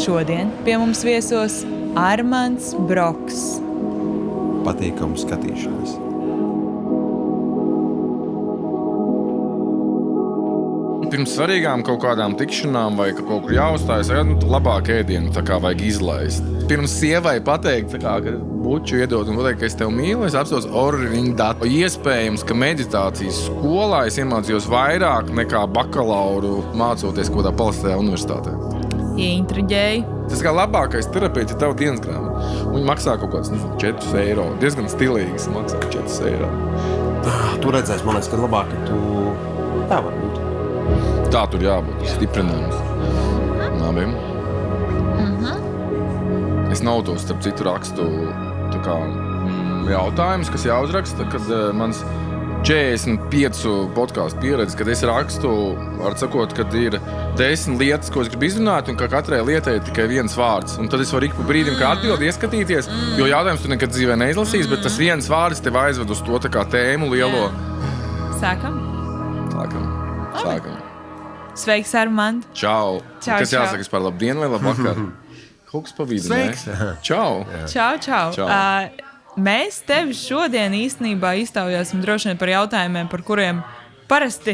Šodien pie mums viesos Armands Broks. Patīkamu skatīšanos. Pirms svarīgām kaut kādām tikšanām vai kaut kur jāuzstājas, labāk ēdienu tā kā vajag izlaist. Pirms sievai pateikt, ka buču iedot un pateikt, ka es tevi mīlu, es apstos orindatu. Iespējams, ka meditācijas skolā es iemācījos vairāk nekā bakalauru mācoties kaut kādā Palestīnā universitātē. Ieintriģēji. Tas kā labākais terapeits ir tava dienas grāmata. Viņi maksā kaut kāds 4 eiro. Diezgan stilīgs maksā 4 eiro. Tu redzēsi, man liekas, ka labāk, ka tu tā var būt. Tā tur jābūt, stiprinājums. Labi. Es nav to, starp citu, rakstu tā kā jautājums, kas jāuzraksta, kad mans 45 podcastu pieredze, kad es rakstu, var sakot, kad ir 10 lietas, ko es gribu izrunāt, un ka katrai lietai ir tikai viens vārds. Un tad es varu ik pa brīdim, kā atbildi, ieskatīties, jo jautājums tu nekad dzīvē neizlasīs, bet tas viens vārds tev aizved uz to tā kā tēmu lielo. Sākam. Sveiks, Armand. Čau. Čau, kas čau. jāsaka par labdienu vai labvakar? Kaut kas pa vidu, Sveiks. ne? Čau. Čau. Mēs tevi šodien īstenībā iztaujāsim droši vien par jautājumiem, par kuriem parasti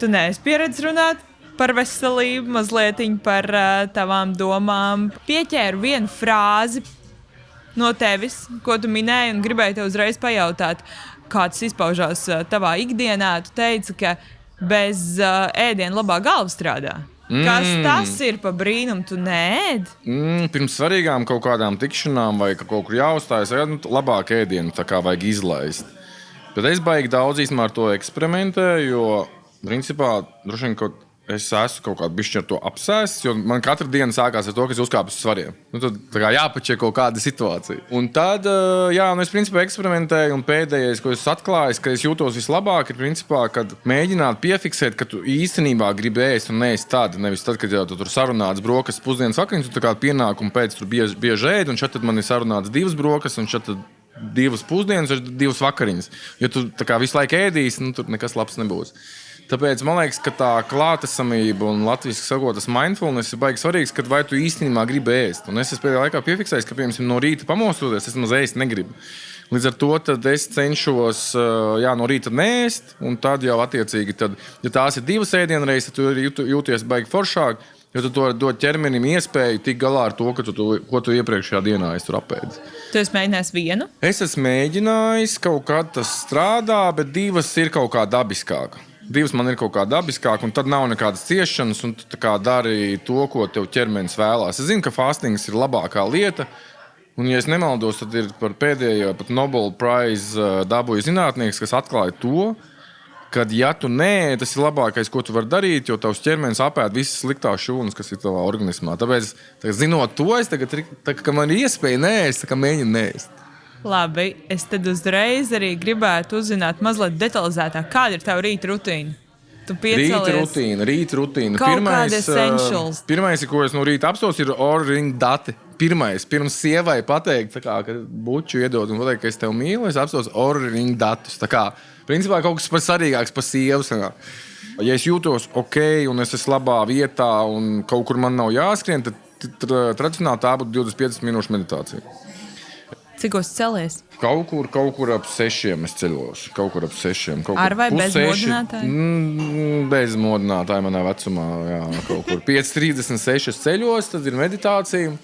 tu neesi pieredzis runāt. Par veselību, mazlietiņ par tavām domām. Pieķēru vienu frāzi no tevis, ko tu minēji, un gribēju tev uzreiz pajautāt, kā tas izpaužās tavā ikdienā. Tu teici, ka bez ēdiena labā galva strādā. Kas tas ir pa brīnumu, tu neēd? Pirms svarīgām kaut kādām tikšanām vai kaut kur jāuzstājas, labāk ēdienu tā kā vajag izlaist. Bet es baigi daudz īstenībā ar to eksperimentēju, jo principā droši vien kaut es esmu kaut kādu bišķi ar to apsēsts, jo man katra diena sākās ar to, ka es uzkāpu uz svariem. Tad tā kā jāpačē kaut kāda situācija. Un tad, es principā eksperimentēju, un pēdējais, ko es atklāju, ka es jūtos vislabāk, ir principā, kad mēģināt piefiksēt, ka tu īstenībā gribi ēst un neēst tad, nevis tad, kad jau tu tur sarunāts brokastis pusdienas vakariņas, tu tā kā pienāk un pēc tur bieži ēd, un šeit tad man ir sarunāts 2 brokastis, un šeit tad 2 pusdienas, 2 vakariņas. Ja tu tā kā visu laiku ēdīsi, tur nekas labs nebūs. Tāpēc man liekas, ka tā klātesamība un latviski sakot, tas mindfulness ir baigi svarīgs, kad vai tu īstenībā gribi ēst. Un es pēdējā laikā piefiksēju, ka, piemēram, no rīta pamostoties, es maz ēst negribu. Līdz ar to tad es cenšos no rīta neēst, un tad jau attiecīgi, ja tās ir 2 ēdienreizes, tad tu jūties baigi foršāk, jo tu to dod ķermenim iespēju tikt galā ar to, ko tu iepriekšējā dienā esi tur apēdis. Tu esi mēģinājis vienu? Es esmu mēģinājis, kaut kā tas strādā, bet 2 ir kaut kā dabiskāk. 2 man ir kaut kā dabiskāk, un tad nav nekādas ciešanas, un tu tā kā dari to, ko tev ķermenis vēlās. Es zinu, ka fastings ir labākā lieta, un, ja es nemaldos, tad ir par pēdējo pat Nobel Prize dabūju zinātnieks, kas atklāja to, ka, ja tu nē, tas ir labākais, ko tu vari darīt, jo tavs ķermenis apēd visas sliktās šūnas, kas ir tavā organismā. Tāpēc, zinot to, es tagad, ka man ir iespēja neēst, tā kā mēģinu neēst. Labi, es tad uzreiz arī gribētu uzzināt mazliet detalizētāk, kāda ir tava rīta rutīna? Tu piecelies... Rīta rutīna. Kaut kāda essentials. Pirmais, ko es no rīta apstos, ir orindati. Pirmais, pirms sievai pateikt, ka buču iedot un pateikt, ka es tevi mīlu, es apstos orindatus. Tā kā, principā, kaut kas par svarīgāks par sievu. Ja es jūtos ok un es esmu labā vietā un kaut kur man nav jāskrien, tad tradicionāli tā būtu 25 minūšu meditācija. Cikos celies? Kaut kur ap 6 es ceļos. Ar vai bez modinātāja? Bez modinātāja manā vecumā. Jā, kaut kur 5:36 ceļos, tad ir meditācija.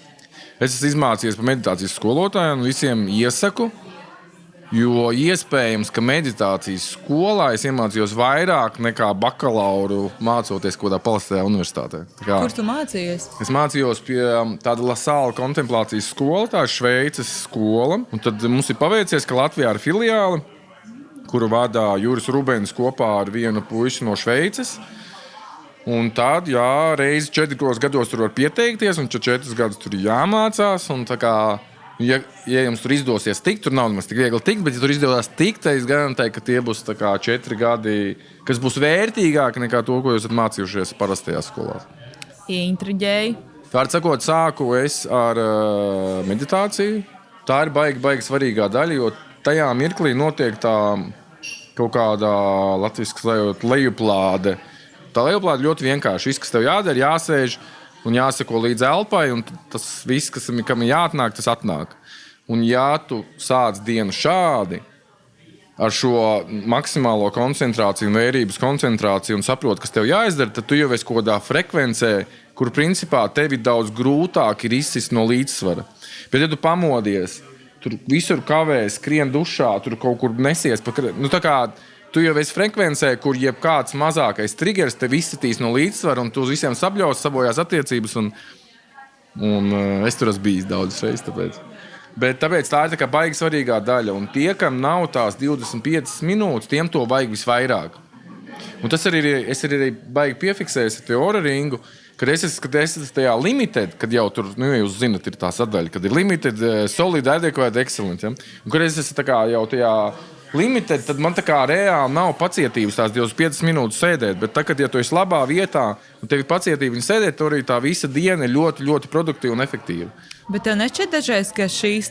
Es esmu izmācījies par meditācijas skolotāju un visiem iesaku, jo iespējams, ka meditācijas skolā es iemācījos vairāk nekā bakalauru mācoties kaut kādā Palestīnā universitātē. Kur tu mācījies? Es mācījos pie tāda Lasāla kontemplācijas skola, tā ir Šveices skola. Un tad mums ir paveicies, ka Latvijā ir filiāli, kuru vadā Juris Rubens kopā ar vienu puiši no Šveices. Un tad, reizi 4 gados tur var pieteikties, un 4 gadus tur ir jāmācās. Un tā kā, ja jums tur izdosies tikt, tur nav nemaz tik viegli tikt, bet ja tur izdevās tikt, tad es garantēju, ka tie būs 4 gadi, kas būs vērtīgāki nekā to, ko jūs esat mācījušies parastajās skolās. Ieintriģēji. Vārds sakot, sāku es ar meditāciju. Tā ir baigi svarīgā daļa, jo tajā mirklī notiek tā kaut kādā latviski sajūt lejuplāde. Tā lejuplāde ļoti vienkārši. Viss, kas tev jādara, jāsēž, un jāseko līdz elpai, un tas viss, kam ir jāatnāk, tas atnāk. Un ja tu sāc dienu šādi, ar šo maksimālo koncentrāciju un vērības koncentrāciju un saproti, kas tev jāizdara, tad tu jau esi kaut kādā frekvencē, kur principā tev ir daudz grūtāk ir izsist no līdzsvara. Bet ja tu pamodies, tur visur kavēs, skrien dušā, tur kaut kur nesies, tā kā tu jau esi frekvencē, kur jebkāds mazākais triggers tev izsitīs no līdzsvara un tu uz visiem sabļaus, sabojās attiecības un es tur esmu bijis daudzas reizes, tāpēc. Bet tāpēc tā ir tā kā baigi svarīgā daļa. Un tie, kam nav tās 25 minūtes, tiem to vajag visvairāk. Un tas arī es arī baigi piefiksēju ar te Oura ringu, kad es esmu tajā limited, kad jau tur, jūs zinat, ir tā sadaļa, kad ir limited, solid, adequate, excellent. Ja? Un kad es esmu tā kā jau tajā limited, tad man tā kā reāli nav pacietības tās 25 minūtes sēdēt. Bet tā, kad ja tu esi labā vietā un tev ir pacietība viņa sēdēt, tur arī tā visa diena ir ļoti, ļoti produktīva un efektīva. Bet tev nešķiet dažreiz, ka šīs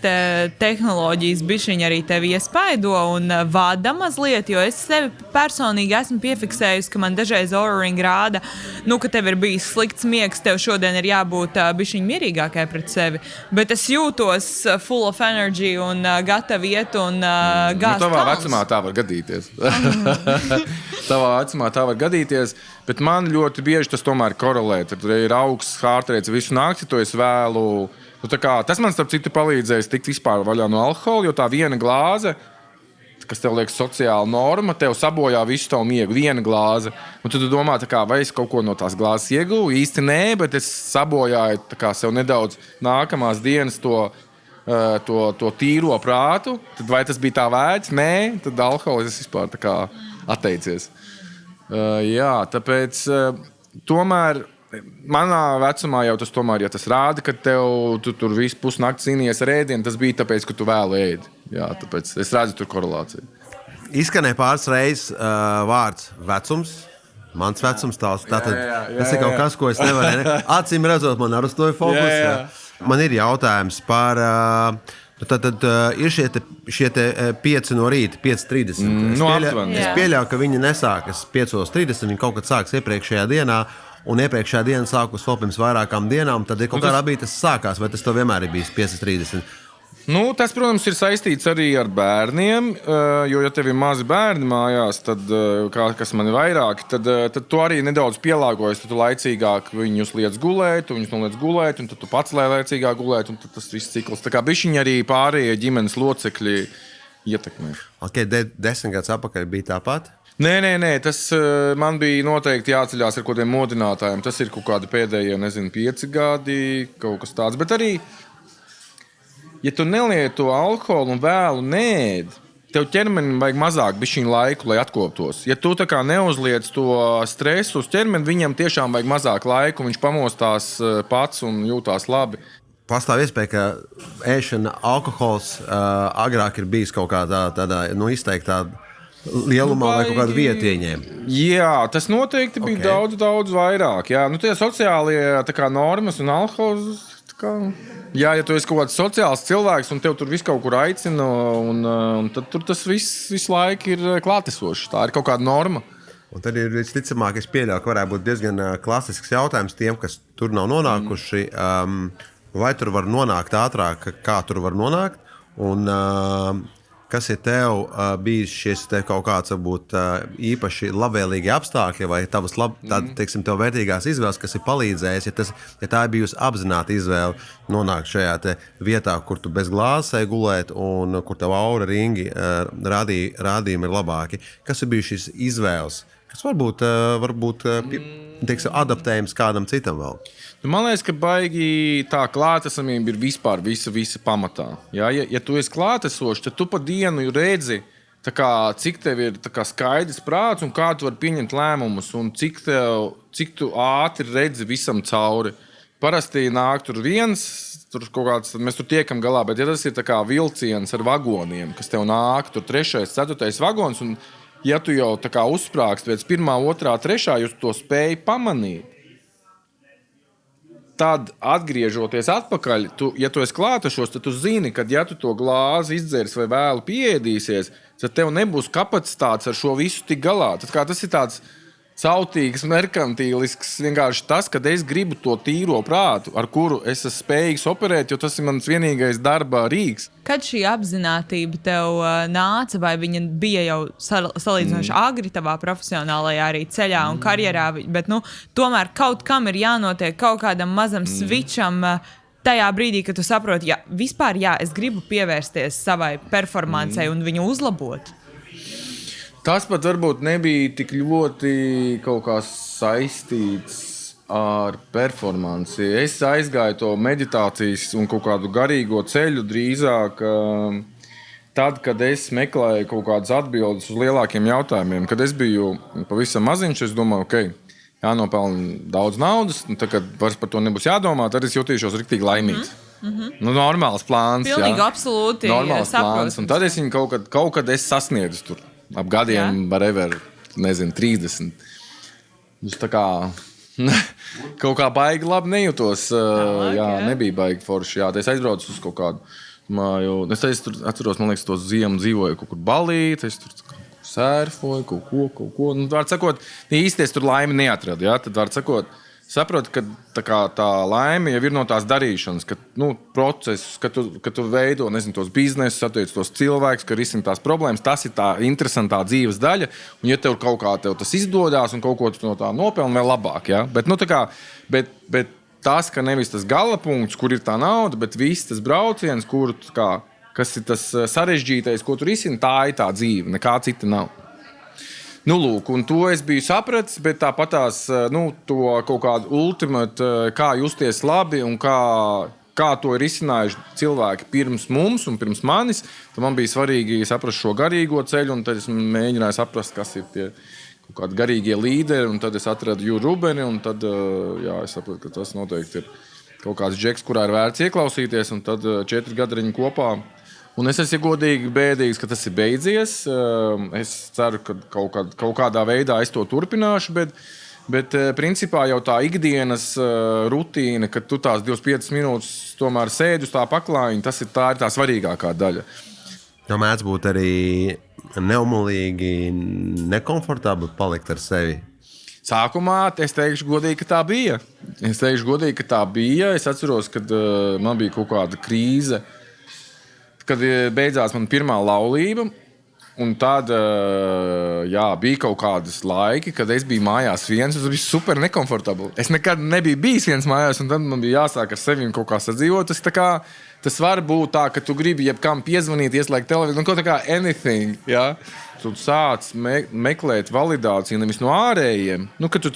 tehnoloģijas bišķiņi arī tevi iespaido un vada mazliet, jo es sevi personīgi esmu piefiksējusi, ka man dažreiz Oura Ring rāda, ka tev ir bijis slikts miegs, tev šodien ir jābūt bišķiņi mierīgākai pret sevi. Bet es jūtos full of energy un gatavi iet un gāzt tavā vecumā tā var gadīties. Tavā vecumā tā var gadīties, bet man ļoti bieži tas tomēr korelē. Tad ir augsts hārtreits visu nakti, to es vēlu. Tas man, starp citu, palīdzēs tikt vispār vaļā no alkohola, jo tā viena glāze, kas tev liekas sociāla norma, tev sabojā visu tavu miegu. Viena glāze. Un tu domā, vai es kaut ko no tās glāzes ieguvu? Īsti nē, bet es sabojāju sev nedaudz nākamās dienas to tīro prātu. Tad vai tas bija tā vērts? Nē, tad alkohols es vispār atteicies. Jā, tāpēc tomēr manā vecumā jau tas tomēr, ja tas rāda, ka tu tur visu pusnakti cīnījies ar ēdienu, tas bija tāpēc, ka tu vēlu ēdi. Jā, tāpēc es redzu tur korelāciju. Izskanēja pāris reizes vārds vecums. Mans vecums tās. Tātad tas ir kaut kas, ko es nevaru. Acīm redzot, man ar uz to ir fokus. Jā. Man ir jautājums par... Tad ir šie 5 no rīta, 5:30. Es pieļauju, ka viņi nesākas 5:30, viņi kaut kad sāks iepriekšējā dienā, un iepriekšējā diena sākus vēl pirms vairākām dienām, tad ir kaut kādā brīdī tas sākās, vai tas tev vienmēr ir bijis 5:30? Tas, protams, ir saistīts arī ar bērniem, jo, ja tev ir mazi bērni mājās, tad, kas man ir vairāki, tad tu arī nedaudz pielāgojies, tad tu laicīgāk viņus liec gulēt, tu viņus noliec gulēt, un tad tu pats laicīgāk gulēt, un tad tas viss cikls. Tā kā bišķiņi arī pārējie ģimenes locekļi ietekmē. Ok, 10 gadus atpakaļ bija tāpat? Nē, tas man bija noteikti jāceļās ar kaut kādiem modinātājiem. Tas ir kaut kādi pēdējie, 5 gadi, kaut kas tāds, bet arī... Ja tu nelieto alkoholu un vēlu nēd, tev ķermenim vajag mazāk bišķiņu laiku, lai atkoptos. Ja tu tā kā neuzliec to stresu uz ķermeni, viņam tiešām vajag mazāk laiku, viņš pamostās pats un jūtās labi. Pastāv iespēja, ka ēšana alkohols agrāk ir bijis kaut kādā tādā izteiktā lielumā vai kaut kādu vietu ieņēma. Jā, tas noteikti bija daudz vairāk. Jā. Tie sociālie normas un alkohols... Jā, ja tu esi kaut kāds sociāls cilvēks un tev tur viss kaut kur aicina, un tad tur tas viss laiku ir klātesošs. Tā ir kaut kāda norma. Un tad ir visticamāk, es pieļauju, ka varētu būt diezgan klasisks jautājums tiem, kas tur nav nonākuši. Vai tur var nonākt ātrāk, kā tur var nonākt? Un kas ir tev bijis šis kaut kāds varbūt īpaši labvēlīgi apstākļi vai tavas tev vērtīgās izvēles, kas ir palīdzējis, ja tā ir bijusi apzināta izvēle nonākt šajā vietā, kur tu bez glāzes gulēt un kur tev Oura ringi rādījumi ir labāki. Kas ir bijušas šīs izvēles, kas varbūt adaptējums kādam citam vēl? Man liekas, ka baigi tā klātesamība ir vispār visa pamatā. Ja tu esi klātesošs, tad tu pa dienu redzi, cik tev ir skaidrs prāts un kā tu vari pieņemt lēmumus un cik tu ātri redzi visam cauri. Parasti nāk tur viens, mēs tur tiekam galā, bet ja tas ir vilciens ar vagoniem, kas tev nāk, tur 3., 4. vagons, un ja tu jau uzsprāgst pēc 1., 2., 3., jūs to spēji pamanīt. Tad, atgriežoties atpakaļ, ja tu esi klātešos, tad tu zini, ka, ja tu to glāzi izdzers vai vēlu pieēdīsies, tad tev nebūs kapacitātes ar šo visu tik galā. Tas ir tāds sautīgs, merkantīlisks, vienkārši tas, ka es gribu to tīro prātu, ar kuru es esmu spējīgs operēt, jo tas ir mans vienīgais darba rīks. Kad šī apzinātība tev nāca, vai viņa bija jau salīdzinoši agri tavā profesionālajā arī ceļā un karjerā, bet tomēr kaut kam ir jānotiek kaut kādam mazam switcham tajā brīdī, kad tu saproti, vispār es gribu pievērsties savai performancei un viņu uzlabot. Tas pat varbūt nebija tik ļoti kaut kā saistīts ar performanci. Es aizgāju to meditācijas un kaut kādu garīgo ceļu drīzāk tad, kad es meklēju kaut kādas atbildes uz lielākiem jautājumiem. Kad es biju pavisam maziņš, es domāju, jānopelna daudz naudas, un tad, kad vairs par to nebūs jādomā, tad es jutīšos riktīgi laimīgs. Normāls plāns. Pilnīgi absolūti. Normāls plāns. Un tad es viņu kaut kad sasniedzu tur. Ap gadiem, whatever, nezinu, 30. Es tā kā kaut kā baigi labi nejūtos. Nebija baigi forši. Es aizbraucu uz kaut kādu māju. Es atceros, man liekas, to ziemu dzīvoju kaut kur Balī. Es tur sērfoju, kaut ko. Var sakot, īsti es tur laimi neatradu. Tad var sakot, saprotu, ka tā laime jau ir no tās darīšanas, ka procesus, ka tu veido, tos biznesus, attiec tos cilvēkus, ka risini tās problēmas. Tas ir tā interesantā dzīves daļa. Un ja tev kaut kā tas izdodās un kaut ko tu no tā nopelni, vēl labāk. Bet tas, ka nevis tas gala punkts, kur ir tā nauda, bet viss tas brauciens, kas ir tas sarežģītais, ko tu risini, tā ir tā dzīve. Nekā cita nav. Lūk, un to es biju sapratis, bet tāpatās to kaut kādu ultimātu, kā justies labi un kā to ir izcinājuši cilvēki pirms mums un pirms manis. Tad man bija svarīgi saprast šo garīgo ceļu, un tad es mēģināju saprast, kas ir tie kaut kādi garīgie līderi, un tad es atradu Jūru Rubeni, un tad es sapratu, ka tas noteikti ir kaut kāds džeks, kurā ir vērts ieklausīties, un tad 4 gadriņi kopā. Un es esmu godīgi bēdīgs, ka tas ir beidzies. Es ceru, ka kaut kādā veidā es to turpināšu, bet principā jau tā ikdienas rutīna, kad tu tās 25 minūtes tomēr sēdi uz tā paklājiņa, tā ir tā svarīgākā daļa. Jo mēdz būt arī neumulīgi, nekomfortabli palikt ar sevi. Sākumā es teikšu godīgi, ka tā bija. Es atceros, kad man bija kaut kāda krīze, kad beidzās man pirmā laulība, un tad bija kaut kādas laiki, kad es biju mājās viens, un tas bija super nekomfortabli. Es nekad nebiju bijis viens mājās, un tad man bija jāsāk ar sevi kaut kā sadzīvot. Tas var būt tā, ka tu gribi jebkam piezvanīt, ieslēgt televizoru, un kaut kā anything, Tu sāc meklēt validāciju nevis no ārējiem, ka tu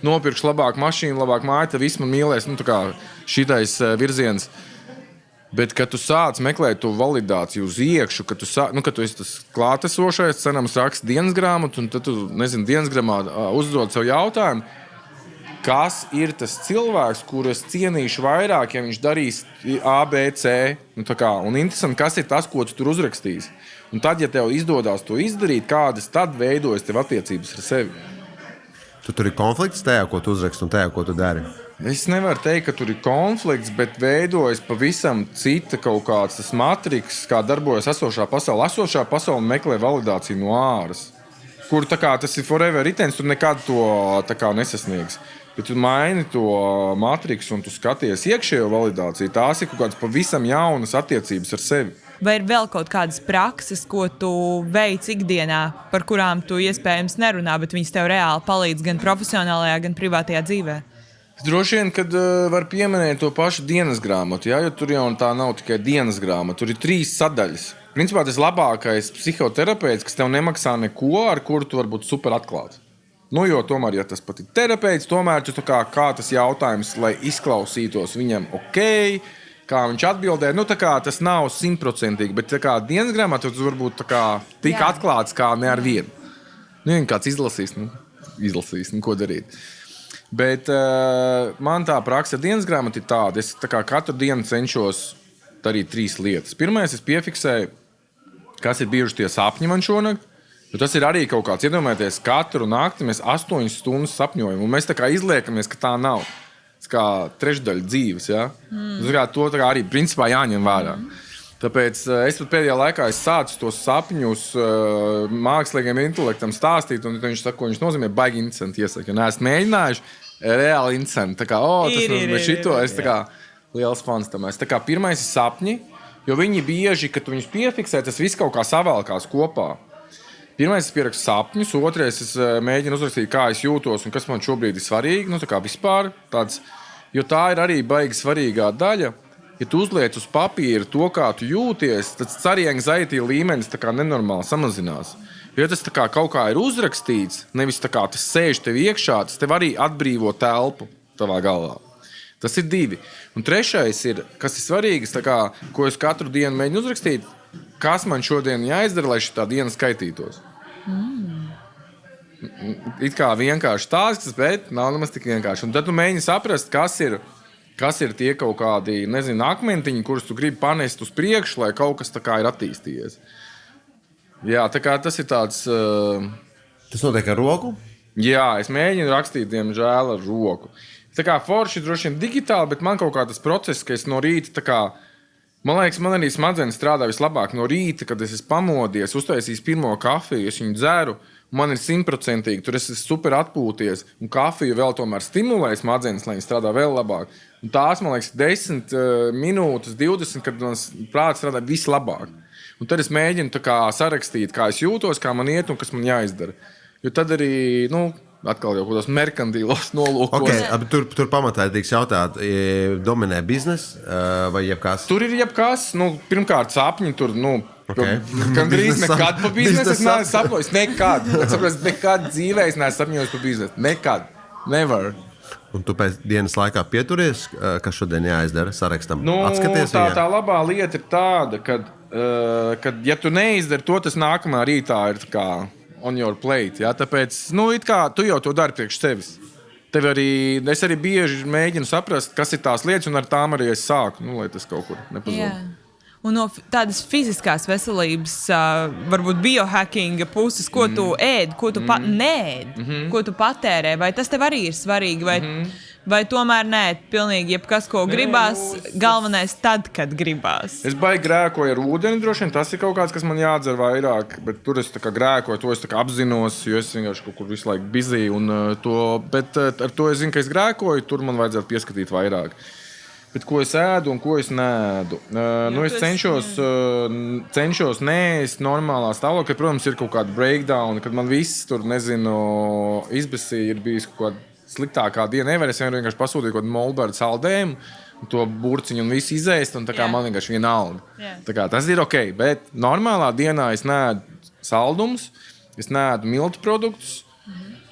nopirkši labāku mašīnu, labāku māju, tad viss man mīlēs, šitais virziens. Bet, kad tu sāc meklēt to validāciju uz iekšu, ka tu esi tas klātesošais, cenams raksts dienas grāmatu, un tad tu, dienas grāmatā uzdod sev jautājumu, kas ir tas cilvēks, kuru es cienīšu vairāk, ja viņš darīs A, B, C. Un interesanti, kas ir tas, ko tu tur uzrakstīsi. Un tad, ja tev izdodas to izdarīt, kādas tad veidojas tev attiecības ar sevi. Tur ir konflikts tajā, ko tu uzraksti, un tajā, ko tu dari. Es nevaru teikt, ka tur ir konflikts, bet veidojas pavisam cita kaut kāds tas matriks, kā darbojas esošā pasaule. Esošā pasaule meklē validāciju no āras, kur tas ir forever ritens, tur nekad to nesasniegs. Bet tu maini to matriksu un tu skaties iekšējo validāciju, tās ir kaut kādas pavisam jaunas attiecības ar sevi. Vai ir vēl kaut kādas prakses, ko tu veic ikdienā, par kurām tu iespējams nerunā, bet viņas tev reāli palīdz gan profesionālajā, gan privātajā dzīvē? Droši vien, kad var pieminēt to pašu dienas grāmatu, jo tur jau tā nav tikai dienas grāmata, tur ir 3 sadaļas. Principā tas labākais psihoterapeits, kas tev nemaksā neko, ar kuru tu vari būt super atklāts. Jo tomēr, ja tas pat ir terapeits, tomēr tu kā tas jautājums, lai izklausītos viņam ok, kā viņš atbildē, tas nav 100%, bet dienas grāmatā tas var būt tik atklāts kā ne ar vienu. Ja kāds izlasīs, ko darīt. Bet man tā praksa dienas grāmata ir tāda, es katru dienu cenšos darīt 3 lietas. Pirmais, es piefiksēju, kas ir bijuši tie sapņi man šonakt. Tas ir arī kaut kāds, iedomājieties, katru nakti mēs 8 stundas sapņojam, un mēs izliekamies, ka tā nav. Tas kā trešdaļa dzīves, To arī principā jāņem vērā. Tāpēc es pat pēdējā laikā sācu tos sapņus mākslīgiem intelektam stāstīt, un viņš saka, ko viņš nozīmē, baigi interesanti iesaka. Ja neesmu mēģinājuši, reāli interesanti. Tā kā, tas nozīmē šito, es tā kā liels fans tam esmu. Tā kā pirmais ir sapņi, jo viņi bieži, kad tu viņus piefiksē, tas viss kaut kā savalkās kopā. Pirmais es pierakstu sapņus, otrais es mēģinu uzrakstīt, kā es jūtos un kas man šobrīd ir svarīgi, nu tā kā vispār tāds, jo tā ir arī baigi svarīgā daļa. Ja tu uzliec uz papīra to, kā tu jūties, tad arī anxiety līmenis tā kā nenormāli samazinās. Jo tas tā kā kaut kā ir uzrakstīts, nevis tā kā tas sēž tev iekšā, tas tev arī atbrīvo telpu tavā galvā. Tas ir 2. Un trešais ir, kas ir svarīgs, tā kā, ko es katru dienu mēģinu uzrakstīt, kas man šodien jāizdara, lai šī diena skaitītos. It kā vienkārši stāsts, bet nav nemaz tik vienkārši. Un tad tu mēģini saprast, kas ir tie kaut kādi, nezinu, akmentiņi, kurus tu gribi panest uz priekšu, lai kaut kas tā kā ir attīstījies. Jā, tā kā tas ir tāds... Tas notiek ar roku? Jā, es mēģinu rakstīt, diemžēl, ar roku. Tā kā forši droši vien digitāli, bet man kaut kā tas process, ka es no rīta tā kā... Man liekas, man arī smadzenes strādā vislabāk no rīta, kad es esmu pamodies, uztaisījis pirmo kafiju, es viņu dzeru, man ir 100%, tur es esmu super atpūties, un kafiju vēl tomēr stimulē smadzenes, lai viņi strādā vēl labāk. Un tās, man liekas, 10 minūtes, 20, kad mans prāts strādā vislabāk. Un tad es mēģinu tā kā sarakstīt, kā es jūtos, kā man iet un kas man jāizdara. Jo tad arī, atkal jau kādos merkantīlos nolūkos. Okay, tur pamatā tiks jautāt, dominē biznesa vai jebkas? Tur ir jebkas, pirmkārt sapņi tur, gandrīz nekad pa biznesu es neesmu sapņojis. Nekad dzīvē es neesmu sapņojis pa biznesu. Nekad. Never. Un tu pēc dienas laikā pieturies, kas šodien jāizdara sarakstam? Atskaties tā labā lieta ir tāda, kad ja tu neizdari to, tas nākamā rītā ir kā on your plate. Ja? Tāpēc, it kā tu jau to dari priekš sevis. Es arī bieži mēģinu saprast, kas ir tās lietas, un ar tām arī es sāku, lai tas kaut kur nepazūd. Un no tādas fiziskās veselības, varbūt biohackinga puses, ko tu ēd, ko tu ko tu patērē, vai tas tev arī ir svarīgi, vai tomēr nē, pilnīgi jebkas, ko gribās, galvenais tad, kad gribās. Es baigi grēkoju ar ūdeni, droši vien tas ir kaut kāds, kas man jādzer vairāk, bet tur es tā kā grēkoju, to es tā kā apzinos, jo es vienkārši kaut kur visu laiku busy, bet ar to es zinu, ka es grēkoju, tur man vajadzētu pieskatīt vairāk. Bet ko es ēdu un ko es neēdu? Es cenšos neēst normālā stāvoklī. Protams, ir kaut kāda breakdown, kad man viss tur, izbesīja, ir bijis kaut kāda sliktākā diena. Es vienkārši pasūtīju kaut kādu molberdu saldējumu, to burciņu un visu izēst, un tā kā man vienkārši vienalga. Tā kā tas ir ok, bet normālā dienā es neēdu saldumus, es neēdu miltu produktus,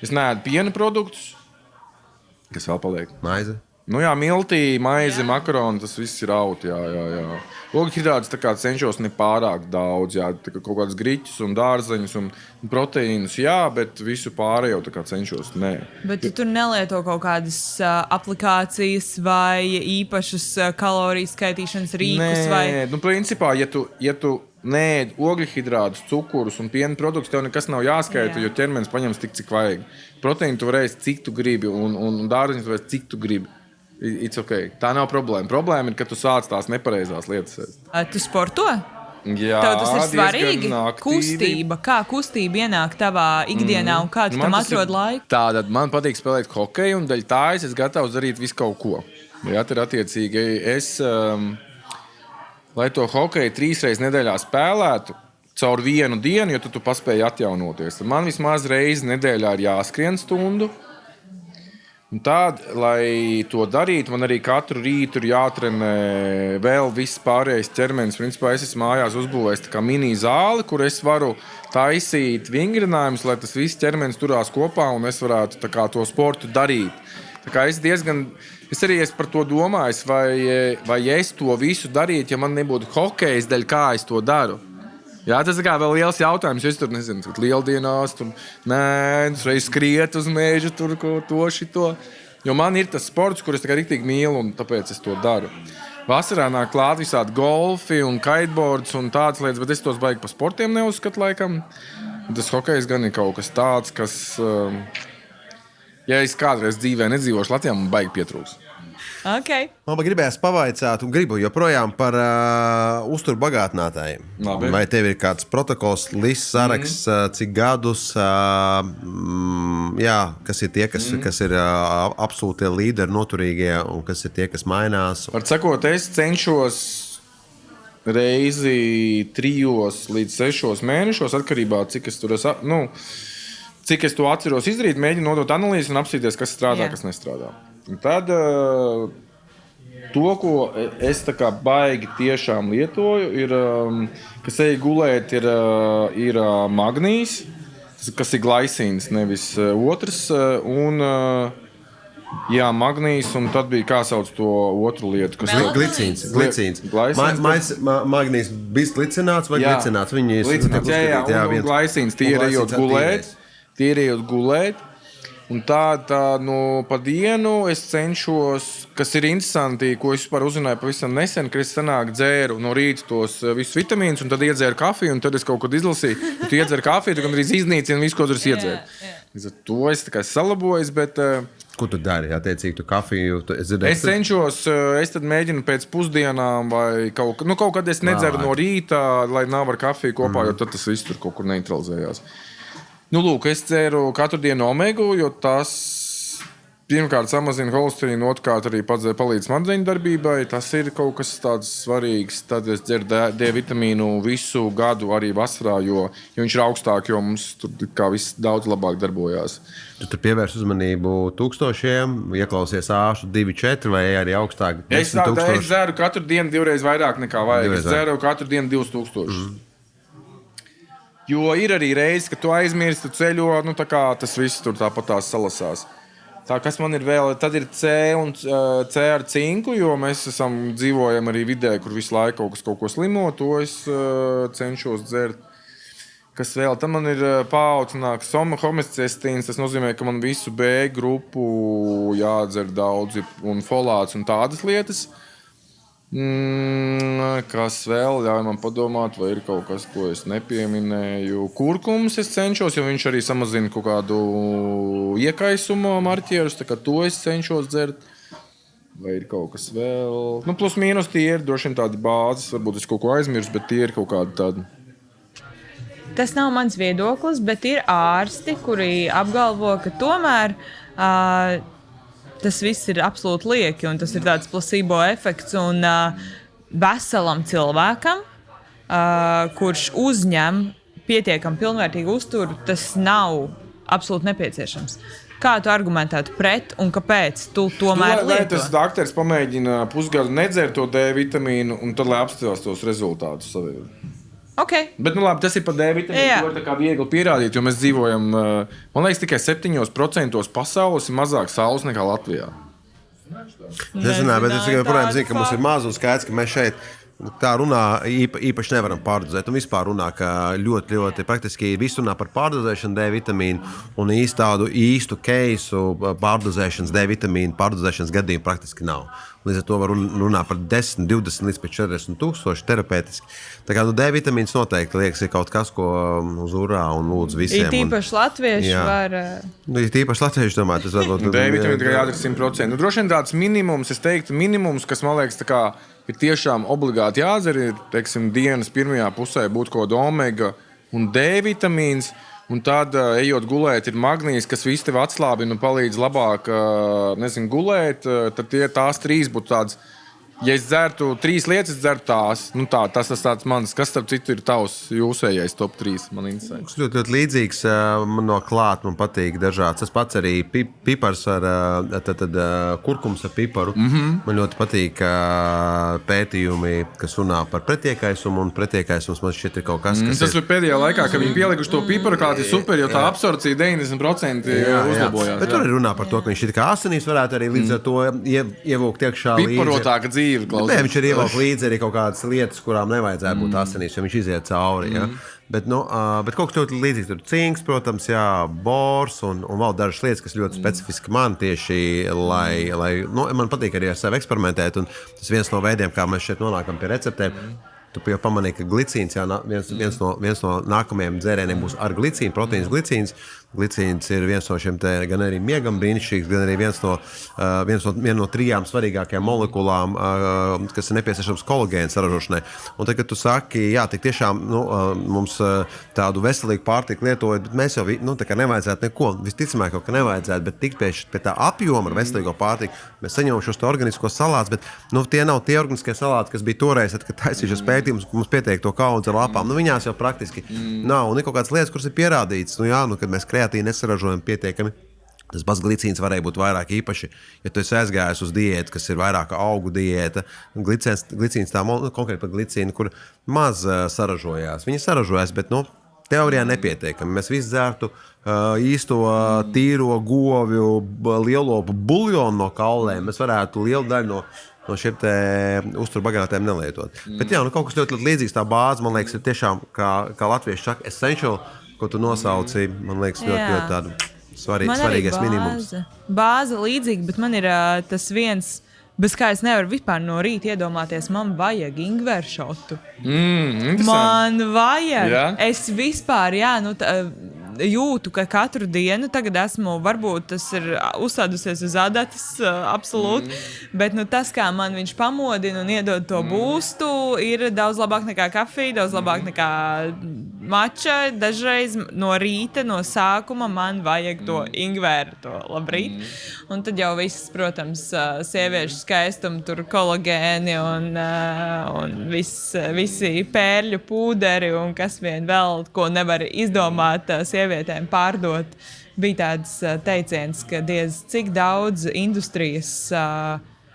es neēdu piena produktus. Kas vēl paliek? Maize. Miltī, maize, makaroni, tas viss ir out, jā. Ogļhidrātus tā kā cenšos ne pārāk daudz, jā, tā kā kaut kādas griķus un dārzeņus un proteīnus, jā, bet visu pārējo tā kā cenšos, nē. Bet tu tur nelieto kaut kādas aplikācijas vai īpašas kaloriju skaitīšanas rīkus? Nē, principā, ja tu neēd ogļhidrātus, cukurus un piena produktus, tev nekas nav jāskaita, jo ķermenis paņems tik, cik vajag. Proteīnu tu varēsi, cik tu gribi, un dārzeņus tu varēsi, cik tu gribi. It's okay. Tā nav problēma. Problēma ir, ka tu sāc tās nepareizās lietas. Tu sporto? Jā, tev tas ir svarīgi. Kustība. Kā kustība ienāk tavā ikdienā un kā tu tam atrod laiku? Tātad man patīk spēlēt hokeju un daļ tā es gatavs darīt visu kaut ko. Jā, tad attiecīgi lai to hokeju 3 reizes nedēļā spēlētu caur vienu dienu, jo tu paspēji atjaunoties. Tad man vismaz reizi nedēļā ir jāskrien stundu. Un tad, lai to darītu, man arī katru rītu ir jātrenē vēl viss pārējais ķermenis. Principā es esmu mājās uzbūvējis tā kā mini zāli, kur es varu taisīt vingrinājumus, lai tas viss ķermenis turās kopā un es varētu tā kā to sportu darīt. Tā kā es arī esmu par to domājis, vai es to visu darītu, ja man nebūtu hokejs daļa, kā es to daru. Jā, tas ir kā vēl liels jautājums, jo es tur nezinu, tur lieldienās, tur reiz skriet uz mēžu, tur to, šito. Jo man ir tas sports, kur es tā kā riktīgi mīlu, un tāpēc es to daru. Vasarā nāk klāt visādi golfi un kiteboards un tādas lietas, bet es tos baigi pa sportiem neuzskatu laikam. Tas hokejs gan ir kaut kas tāds, kas, ja es kādreiz dzīvē nedzīvošu Latvijā, man baigi pietrūks. Okay. Man gribējās pavaicāt, un gribu joprojām par uzturu bagātinātājiem. Labi. Vai tev ir kāds protokols, lists, saraksts, cik gadus, kas ir tie, kas ir absolūtie līderi, noturīgie, un kas ir tie, kas mainās? Var sakot, es cenšos reizi 3 līdz 6 mēnešos, atkarībā no cik es tur esmu. Cik es to atceros izdarīt, mēģinu nodot analīzi un apsīties, kas strādā, kas nestrādā. Un tad to, ko es tā kā baigi tiešām lietoju, ir, kas eja gulēt, ir magnīs, kas ir glicīns, nevis otrs. Un, magnīs, un tad bija kā sauc to otru lietu, kas ir glicīns. Magnīs bisglicināts vai glicināts? Viņi ir glicīns, tie ir ejot gulēt. Un tā pa dienu es cenšos, kas ir interesanti, ko es vispār uzzināju pavisam nesen, ka es dzēru no rīta tos visus vitamīnus, un tad iedzēru kafiju, un tad es kaut kad izlasīju, ka tu iedzer kafiju, tu gandrīz iznīcini visu, ko tur iedzēru. To es salabojos, bet... Ko tu dari? Attiecīgi, tu kafiju... Es cenšos, es tad mēģinu pēc pusdienām vai kaut kad es nedzeru no rīta, lai nav ar kafiju kopā, jo tad tas viss tur kaut kur neutralizējās. Lūk, es dzeru katru dienu omegu, jo tas pirmkārt samazina holesterīnu, otrkārt arī palīdz smadzeņu darbībai. Tas ir kaut kas tāds svarīgs. Tad es dzeru D vitamīnu visu gadu arī vasarā, jo viņš ir augstāk, jo mums tur kā viss daudz labāk darbojās. Tu tur pievērs uzmanību 1000, ieklausies āšu 2-4 vai arī augstāk? Es dzeru katru dienu 2 reizes vairāk nekā vajag. Es dzeru katru dienu 2000. Jo ir arī reizes, ka tu aizmirsti, tu ceļo, tas viss tur tāpat salasās. Tā, kas man ir vēl, tad ir C ar cinku, jo mēs dzīvojam arī vidē, kur visu laiku kaut ko slimo, to es cenšos dzert. Kas vēl, tad man ir paaudzināks homocestīns, tas nozīmē, ka man visu B grupu jādzer daudzi un folāts un tādas lietas. Kas vēl ļauj man padomāt, vai ir kaut kas, ko es nepieminēju. Kurkums es cenšos, jo viņš arī samazina kaut kādu iekaisumu marķierus, tā kā to es cenšos dzert. Vai ir kaut kas vēl? Plus mīnus tie ir droši vien tādi bāzes, varbūt es kaut ko aizmirsu, bet tie ir kaut kādi tādi. Tas nav mans viedoklis, bet ir ārsti, kuri apgalvo, ka tomēr tas viss ir absolūti lieki, un tas ir tāds placebo efekts. Un veselam cilvēkam, kurš uzņem pietiekami pilnvērtīgu uzturu, tas nav absolūti nepieciešams. Kā tu argumentētu pret un kāpēc tu tomēr lieto? Lai tas dakteris pamēģina pusgadu nedzert to D vitamīnu, un tad lai apstāst tos rezultātus saviem. Okay. Bet, labi, tas ir par D vitamīnu, to var viegli pierādīt, jo mēs dzīvojam, man liekas, tikai 7% pasaules ir mazāk saules nekā Latvijā. Es zināju, bet es tikai joprojām zinu, ka mums ir maz un skaidrs, ka mēs šeit tā runā īpaši nevaram pārdozēt. Un vispār runā, ka ļoti praktiski viss runā par pārdozēšanu D vitamīnu un īstu keisu pārdozēšanas D vitamīnu pārdozēšanas gadījumu praktiski nav. Līdz ar to var runāt par 10, 20 līdz 40 tūkstoši terapeitiski. Tā kā D vitamīns noteikti liekas ir kaut kas, ko uz urā un lūdzu visiem. Ir tīpaši latvieši var... Ir tīpaši latvieši, domāju, tas varbūt... D vitamīns tikai jādara 100%. Droši vien tāds minimums, es teiktu minimums, kas man liekas tā kā ir tiešām obligāti jādzer, ir, teiksim, dienas pirmajā pusē būt kaut kāda omega un D vitamīns. Un tad, ejot gulēt, ir magnīs, kas visu tevi atslābina un palīdz labāk gulēt. Tad tās 3 būtu tādas, ja es dzertu 3 lietas, es dzertu tās. Tas tāds mans, kas starp citu ir tavs jūsējais top 3. Man interesē. Ļoti līdzīgs man no klāt, man patīk dažāds. Tas pats arī pipars ar kurkums ar piparu. Man ļoti patīk pētījumi, kas runā par pretiekaisumu, un pretiekaisums man šķiet ir kaut kas, kas tas ir pēdējā laikā, kad viņi pielikuši to piparu klāt, ir super, jo tā absorpcija 90% uzlabojās. Bet tur arī runā par to, ka viņš ir kā asinīs varētu arī līdz ar to ievūkt iekšā piparotāka dzīve. Viņš ir ievilkt līdzi arī kaut kādas lietas, kurām nevajadzētu būt asinīs, jo viņš iziet cauri. Ja? Bet kaut kas ļoti līdzīgs. Tur cinks, protams, bors un vēl dažas lietas, kas ļoti specifiski man tieši, lai man patīk arī ar sevi eksperimentēt. Un tas viens no veidiem, kā mēs šeit nonākam pie receptēm. Tu jau pamanīji, ka glicīns jau viens no nākamajiem dzērieniem būs ar glicīnu, proteīns glicīns. Glicīns ir viens no šiem te, gan arī miegam brīnišķīgs, gan arī viena no 3 svarīgākajām molekulām, kas ir nepieciešams kolagēna saražošanai. Un tad, kad tu saki, jā, tik tiešām mums tādu veselīgu pārtiku lietojot, bet mēs jau tā kā nevajadzētu neko, visticamāk, ka nevajadzētu, bet tikt pie tā apjoma ar veselīgo pārtiku, mēs saņemam šos organiskos salātus, bet tie nav tie organiskie salāti, kas bija toreiz, kad taisījušies pētījumus, ka mums pietiek to kaudzi ar lapām. Viņās jau praktiski nav. Un ir kaut kādas lietas, kuras ir pierādītas. Kad mēs kreatīnu nesaražojam pietiekami, tas pats glicīns varēja būt vairāk īpaši. Ja tu esi aizgājis uz diētu, kas ir vairāk augu diēta, glicīns tā konkrēti par glicīnu, kur maz saražojās. Viņi saražojās, bet teorijā nepietiekami. Mēs visi dzērtu īsto tīro govju, lielopu buljonu no kaulēm. Mēs varētu lielu daļu no šiem uzturbagātiem nelietot. Bet jā, kaut kas ļoti līdzīgs tā bāze, man liekas, ir tiešām, kā latvieši saka, essential, ko tu nosauci, man liekas, ļoti tādu svarīgais minimums. Bāze līdzīga, bet man ir tas viens, bez kā es nevaru vispār no rīta iedomāties, man vajag ingveršotu. Man vajag. Ja? Es vispār, jūtu, ka katru dienu tagad esmu, varbūt tas ir uzsādusies uz adatas, absolūti, bet tas, kā man viņš pamodina un iedod to būstu, ir daudz labāk nekā kafija, daudz labāk nekā mača. Dažreiz no rīta, no sākuma man vajag to ingvēru, to labrīt. Un tad jau viss, protams, sieviešu skaistumu, tur kolagēni un visi pērļu pūderi un kas vien vēl, ko nevar izdomāt sievietēm pārdot. Bija tāds teiciens, ka diez cik daudz industrijas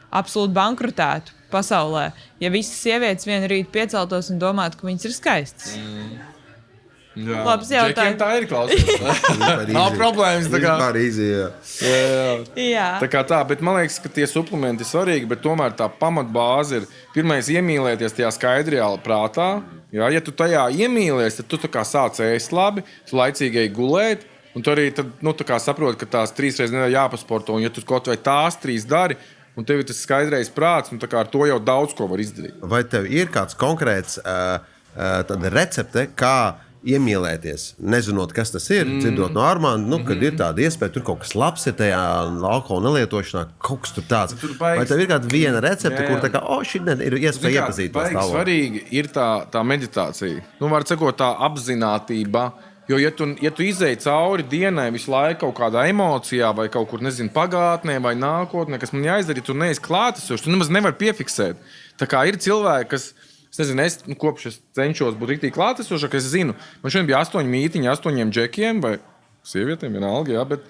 absolūti bankrotētu pasaulē, ja visas sievietes vienu rītu pieceltos un domātu, ka viņas ir skaistas. Jā, labs jautājums. Tā ir klausies. Nav problēmas. Vispār easy, jā. Tā kā tā, bet man liekas, ka tie suplementi ir svarīgi, bet tomēr tā pamatbāze ir pirmais iemīlēties tajā skaidrajā prātā. Jā, ja tu tajā iemīlies, tad tu tā kā sāc ēst labi, tu laicīgi ej gulēt, un tu arī tad, tā kā saproti, ka tās 3 reizes nedēļā jāpasporto, un ja tu kaut vai tās 3 dari, un tev ir tas skaidrais prāts, un tā kā ar to jau daudz ko var izdarīt. Vai tev ir kāds konkrēts recepte, kā iemīlēties, nezinot, kas tas ir, dzirdot no Armanda, kad ir tāda iespēja, tur kaut kas labs ir tajā alkohola nelietošanā, kaut kas tur tāds. Vai tev ir kāda viena recepte, kur tā kā, šī ir iespēja iepazīt to stāvokli? Svarīgi ir tā meditācija. Var sakot, tā apzinātība, jo ja tu izej cauri dienai visu laiku kaut kādā emocijā vai kaut kur, pagātnē vai nākotnē, kas man jāizdara, ja tu neesi klātesošs, tu nemaz nevar piefiksēt. Tā kā ir cilvēki, kas kopš es cenšos būt rīktīgi klātesošāk, es zinu, man šodien bija 8 mītiņi, 8 džekiem vai sievietēm, vienalga, jā, bet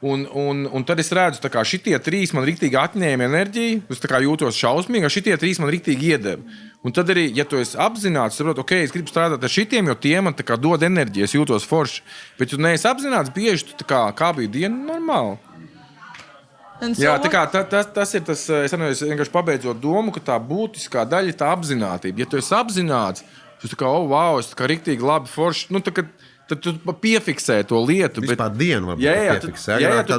un tad es redzu, tā kā šitie 3 man rīktīgi atņēma enerģiju, es tā kā jūtos šausmīgi, šitie 3 man rīktīgi iedeva. Un tad arī, ja tu esi apzināts, saproti, es gribu strādāt ar šitiem, jo tie man tā kā dod enerģiju, es jūtos forši. Bet tu neesi apzināts, bieži tu tā kā bija diena normāli. Jā, tā kā tas ir tas, es vienkārši pabeidzot domu, ka tā būtiskā daļa ir tā apzinātība. Ja tu esi apzināts, tu tā kā, es tā kā riktīgi labi forši, tad tu piefiksē to lietu. Vispār dienu varbūt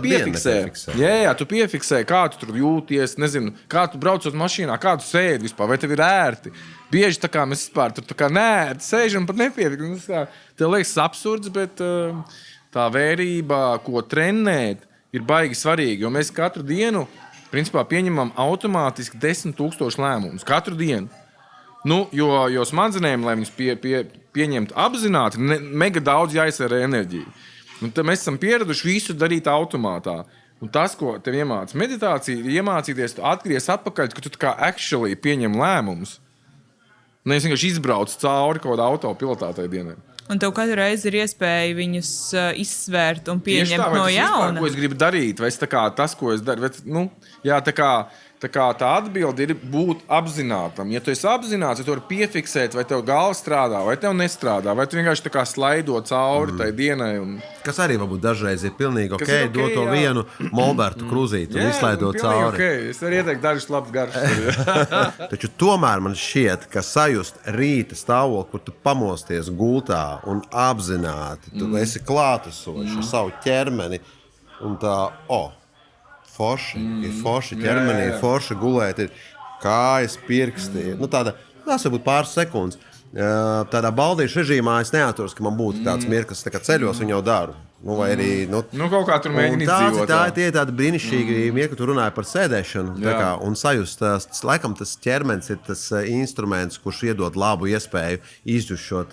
piefiksē. Jā, tu piefiksē, kā tu tur jūties, nezinu, kā tu braucot mašīnā, kā tu sēdi vispār, vai tev ir ērti. Bieži tā kā mēs vispār tur tā kā neērti sēžam, pat nepiefiksē. Tev liekas absurds, bet tā vērība, ko trenēt, ir baigi svarīgi, jo mēs katru dienu principā pieņemam automātiski 10,000 lēmumus. Katru dienu. Jo smadzenēm, lai viņas pieņemtu apzināti, mega daudz jāizsērē enerģiju. Tad mēs esam pieraduši visu darīt automātā. Un tas, ko tev iemāca meditācija, ir iemācīties, tu atgries atpakaļ, ka tu tā kā actually pieņem lēmumus. Nevis vienkārši izbrauc cauri kaut kādā autopilotātai dienai. Un tev katru reizi ir iespēja viņus izsvērt un pieņemt no jauna. Vispār, ko es gribu darīt, vai tas, ko es daru. Tā atbilde ir būt apzinātam. Ja tu esi apzināts, ja tu vari piefiksēt, vai tev galva strādā, vai tev nestrādā, vai tu vienkārši tā kā slaido cauri tai dienai. Kas arī varbūt dažreiz ir pilnīgi ok, dot to vienu molbertu krūzīti un izslaidot cauri. Okay. Es varu ieteikt dažus labus garšus. Taču tomēr man šķiet, ka sajust rīta stāvokli, kur tu pamosties gultā un apzināti, tu esi klātesošs ar savu ķermeni un tā, forši, ir forši ķermenī, forši gulēt, ir kājas, pirksti. Tāda Tas var būt pāris sekundes. Tādā baldīšu režīmā es neaturos, ka man būtu tāds mirklis, tā kā ceļos un jau daru. Vai arī, kaut kā tur mēģini izdzīvot. Tie ir tādi brīnišķīgi mirkļi, tu runāji par sēdēšanu kā, un sajust. Laikam tas ķermenis ir tas instruments, kurš iedod labu iespēju izjust šo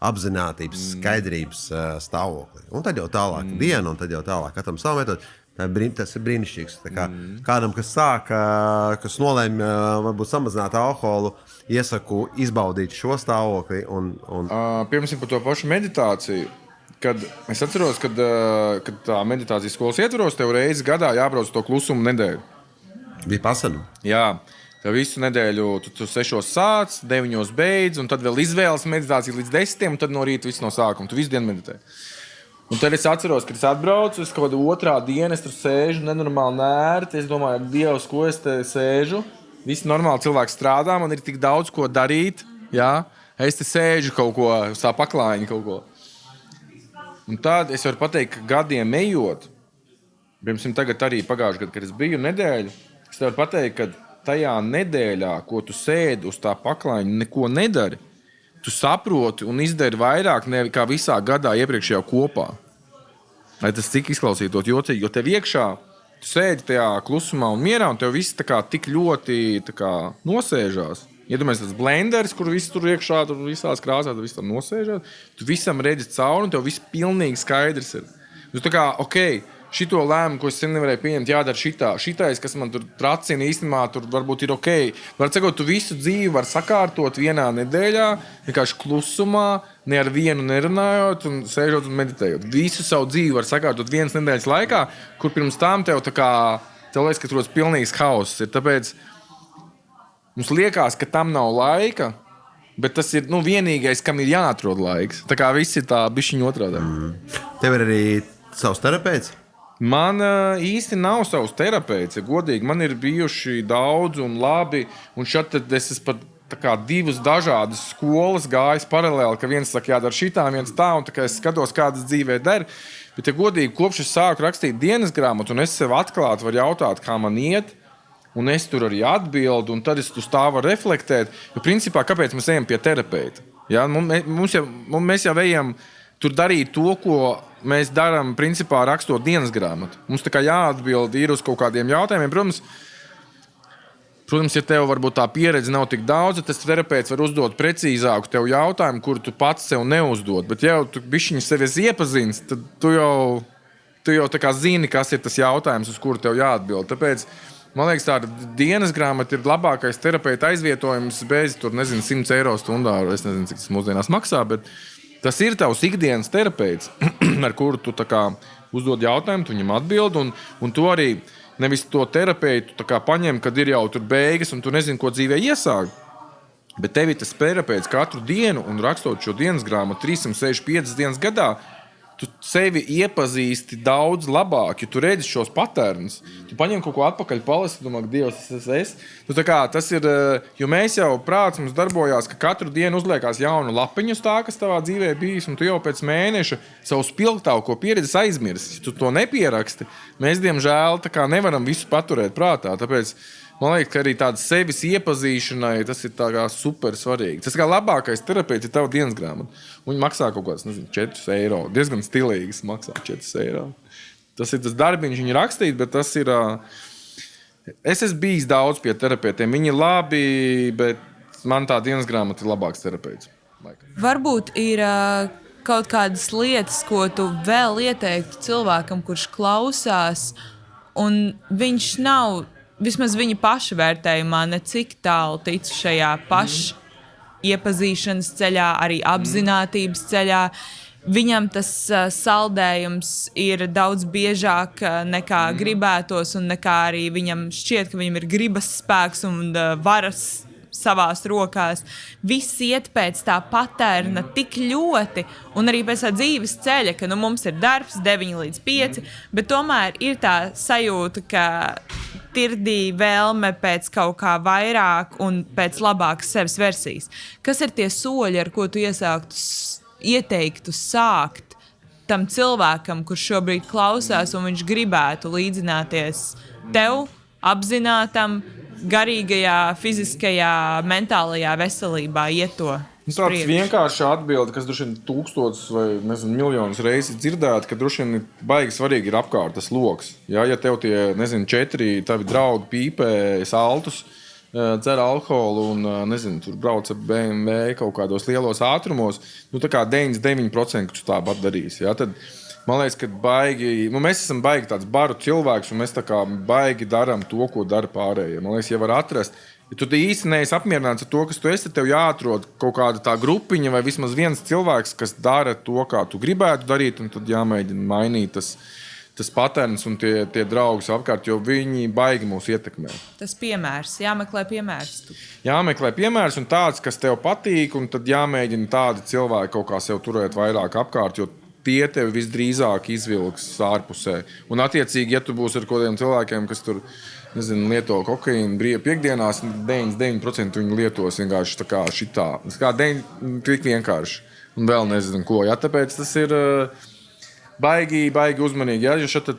apzinātības, skaidrības stāvokli. Un tad jau tālāk diena, un tad jau tālāk katram savu metodu. Tas ir brīnišķīgs. Kādam, kas sāk, kas nolēma varbūt samazināt alkoholu, iesaku izbaudīt šo stāvokli. Piemēram, par to pašu meditāciju. Kad es atceros, kad tā meditācijas skolas ietvaros, tev reizi gadā jābrauc to klusumu nedēļu. Bija pasana. Jā, tev visu nedēļu tu 6 sāc, 9 beidz, un tad vēl izvēles meditāciju līdz 10, un tad no rīta viss no sākuma. Tu visu dienu meditē. Un tad es atceros, kad es atbraucu, es kaut kādā otrā dienā tur sēžu, nenormāli nērti. Es domāju, Dievs, ko es te sēžu. Visi normāli cilvēki strādā, man ir tik daudz ko darīt. Jā? Es te sēžu kaut ko, sā paklājiņu kaut ko. Un tad es varu pateikt, ka gadiem ejot, piemēram, tagad arī pagājušajā gadā, kad es biju nedēļu, es varu pateikt, ka tajā nedēļā, ko tu sēdi uz tā paklājiņa, neko nedari, tu saproti un izdari vairāk nekā visā gadā iepriekšējā kopā. Lai tas cik izklausītos jocīgi, jo tev iekšā tu sēdi tajā klusumā un mierā, un tev viss tā kā tik ļoti tā kā nosēžās. Iedomājies tas blenderis, kur viss tur iekšā, tur visās krāsās, tur viss tam nosēžās. Tu visam redzi cauri, un tev viss pilnīgi skaidrs ir. Tu tā kā, šito lēmumu, ko es sen nevarēju pieņemt, jādara šitā. Šitais, kas man tur tracina, īstenībā tur varbūt ir Var sakot, tu visu dzīvi var sakārtot vienā nedēļā, vienkārši klusumā, ne ar vienu nerunājot un sēžot un meditējot. Visu savu dzīvi var sakārtot vienas nedēļas laikā, kur pirms tām tev tā kā, tev liekas, ka tur pilnīgs hauss ir. Tāpēc mums liekas, ka tam nav laika, bet tas ir vienīgais, kam ir jāatrod laiks. Tā kā viss ir tā bišķiņa otrādā. Tev ir arī savs terapeits? Man īsti nav savs terapeits, ja godīgi. Man ir bijuši daudz un labi, un šeit es esmu pat tā kā 2 dažādas skolas gājis paralēli, ka viens saka, jādara šitā, viens tā, un tā kā es skatos, kādas dzīvē der. Bet, ja godīgi, kopš es sāku rakstīt dienas grāmatu, un es sev atklāti varu jautāt, kā man iet, un es tur arī atbildu, un tad es uz tā varu reflektēt. Jo, principā, kāpēc mēs ejam pie terapeita? Ja? Mēs jau ejam tur darīt to, ko mēs darām, principā, rakstot dienas grāmatu. Mums tā kā jāatbild ir uz kaut kādiem jautājumiem. Protams, ja tev varbūt tā pieredze nav tik daudz, tad tas terapeits var uzdot precīzāku tev jautājumu, kuru tu pats sev neuzdod. Bet, ja tu bišķiņi sevi iepazins, tad tu jau tā kā zini, kas ir tas jautājums, uz kuru tev jāatbild. Tāpēc man liekas, tāda dienas grāmata ir labākais terapeita aizvietojums bez, 100 eiro stundā. Es nezinu, cik tas mūsdienās maksā, bet tas ir tavs ikdienas terapeits, ar kuru tu tā kā uzdod jautājumu, tu viņam atbild, un tu arī nevis to terapeitu tā kā paņem, kad ir jau tur beigas, un tu nezini, ko dzīvē iesākt. Bet tev ir tas terapeits katru dienu, un rakstot šo dienas grāmatu 365 dienas gadā, tu sevi iepazīsti daudz labāk, jo tu redzi šos patērnus. Tu paņem kaut ko atpakaļ, palasi, domā, Dievs, es. Nu, tā kā tas ir, jo mēs jau prāts mums darbojās, ka katru dienu uzliekās jaunu lapiņu uz tā, kas tavā dzīvē bijis, un tu jau pēc mēneša savu spilgtāko pieredzi aizmirsti. Ja tu to nepieraksti, mēs, diemžēl, tā kā nevaram visu paturēt prātā. Tāpēc man liekas, ka arī tāda sevis iepazīšanai tas ir tā kā super svarīgi. Tas kā labākais terapeits ir tava dienas grāmata. Viņi maksā kaut kāds, 4 eiro. Diezgan stilīgs maksā 4 eiro. Tas ir tas darbiņš, viņi rakstīt, bet tas ir... Es esmu bijis daudz pie terapeitiem. Viņi ir labi, bet man tā dienas grāmata ir labāks terapeits. Varbūt ir kaut kādas lietas, ko tu vēl ieteiktu cilvēkam, kurš klausās, un viņš nav... Vismaz viņa paša vērtējumā necik tālu tic šajā paša iepazīšanas ceļā, arī apzinātības ceļā. Viņam tas saldējums ir daudz biežāk nekā gribētos, un nekā arī viņam šķiet, ka viņam ir gribas spēks un varas savās rokās. Viss iet pēc tā patērna tik ļoti, un arī pēc tā dzīves ceļa, ka mums ir darbs 9 līdz 5, bet tomēr ir tā sajūta, ka tirdī vēlme pēc kaut kā vairāk un pēc labākas sevis versijas. Kas ir tie soļi, ar ko tu ieteiktu sākt tam cilvēkam, kurš šobrīd klausās un viņš gribētu līdzināties tev, apzinātam, garīgajā, fiziskajā, mentālajā veselībā iet to. Tāds vienkārši atbildi, kas droši vien tūkstotis vai miljonus reizes dzirdēt, ka droši vien baigi svarīgi ir apkārtas loks. Ja tev tie, 4 tavi draugi pīpē saltus, dzer alkoholu un, tur brauc ar BMW kaut kādos lielos ātrumos, tā kā 99%, kas tāpat darīs. Ja? Tad, man liekas, ka baigi, mēs esam baigi tāds baru cilvēks, un mēs tā kā baigi darām to, ko dara pārējie. Man liekas, ja var atrast, ja tu īsti neesi apmierināts ar to, kas tu esi, tev jāatrod kaut kāda tā grupiņa vai vismaz viens cilvēks, kas dara to, kā tu gribētu darīt, un tad jāmēģina mainīt tas patērns un tie draugi apkārt, jo viņi baigi mūs ietekmē. Tas piemērs, jāmeklē piemērs. Jāmeklē piemērs un tāds, kas tev patīk, un tad jāmēģina tādi cilvēki kaut kā sev turēt vairāk apkārt, jo tie tevi visdrīzāk izvilks ārpusē. Un attiecīgi, ja tu būsi ar kādiem cilvēkiem, kas tur lieto kokaīnu brīvi piekdienās, 99% viņi lietos vienkārši tā kā šitā. Tas kā tik vienkārši. Un vēl nezinu ko. Ja? Tāpēc tas ir baigi uzmanīgi. Ja? Jo šeit